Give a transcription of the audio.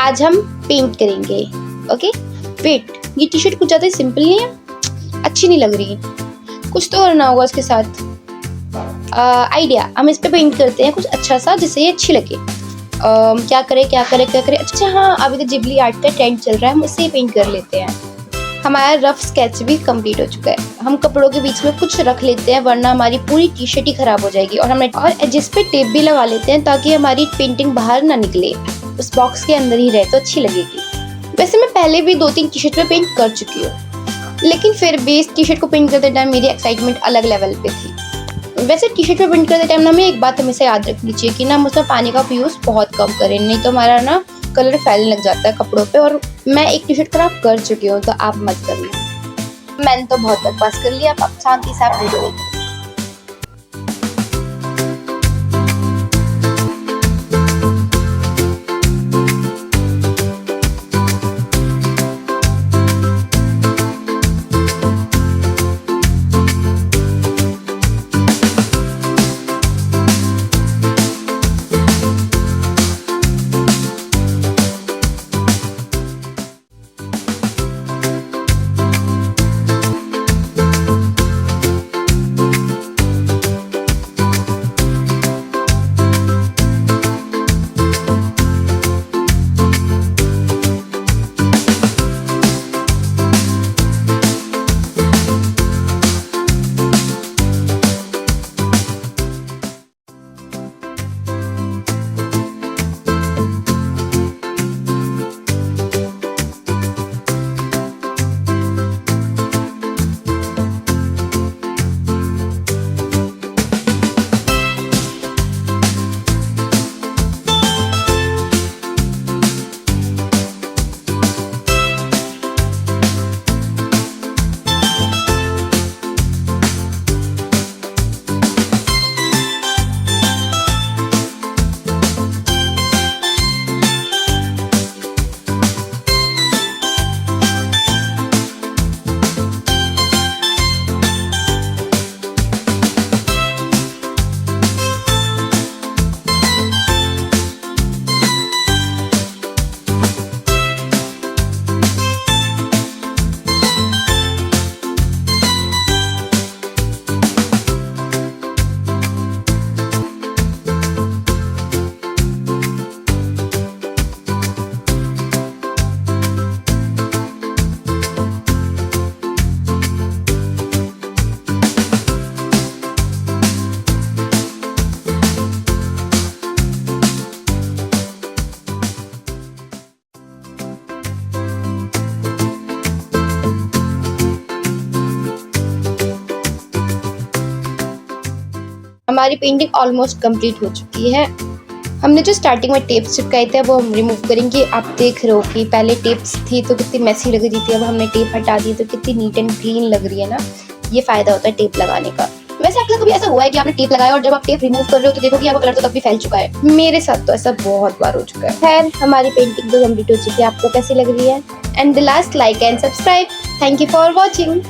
आज हम पेंट करेंगे। ओके वेट, ये टी शर्ट कुछ ज़्यादा ही सिंपल नहीं है, अच्छी नहीं लग रही, कुछ तो करना होगा उसके साथ। आइडिया, हम इस पे पेंट करते हैं कुछ अच्छा सा जिससे ये अच्छी लगे। क्या करें। अच्छा हाँ, अभी तो जिबली आर्ट का ट्रेंड चल रहा है, हम उससे ही पेंट कर लेते हैं। हमारा रफ स्केच भी कंप्लीट हो चुका है। हम कपड़ों के बीच में कुछ रख लेते हैं वरना हमारी पूरी टी शर्ट ही खराब हो जाएगी। और जिस पे टेप भी लगा लेते हैं ताकि हमारी पेंटिंग बाहर ना निकले, उस बॉक्स के अंदर ही रहे तो अच्छी लगेगी। वैसे मैं पहले भी 2-3 टी शर्ट पे पेंट कर चुकी हूँ, लेकिन फिर भी इस टी शर्ट को पेंट करते टाइम मेरी एक्साइटमेंट अलग लेवल पे थी। वैसे टी शर्ट पे पेंट करते टाइम ना हमें एक बात हमेशा याद रखनी चाहिए कि ना हम उसमें पानी का यूज़ बहुत कम करें, नहीं तो हमारा ना कलर फैलने लग जाता है कपड़ों पे। और मैं एक टी शर्ट खराब कर चुकी हूँ, तो आप मत करना। मैंने तो बहुत बकवास कर लिया, अब शांति से आप वीडियो देखिए। हमारी पेंटिंग ऑलमोस्ट कंप्लीट हो चुकी है। हमने जो स्टार्टिंग में टेप्स चिपकाए थे वो हम रिमूव करेंगे। आप देख रहे हो कि पहले टेप्स थी तो कितनी मैसी लग रही थी, अब हमने टेप हटा दी तो कितनी नीट एंड क्लीन लग रही है ना। ये फायदा होता है टेप लगाने का। वैसे आपके साथ कभी ऐसा हुआ है कि आपने टेप लगाया और जब आप टेप रिमूव कर रहे हो तो देखो कि आपका कलर तो तब भी फैल चुका है? मेरे साथ तो ऐसा बहुत बार हो चुका है। खैर, हमारी पेंटिंग तो कंप्लीट हो चुकी है। आपको कैसी लग रही है? And the last, like and subscribe. Thank you for watching.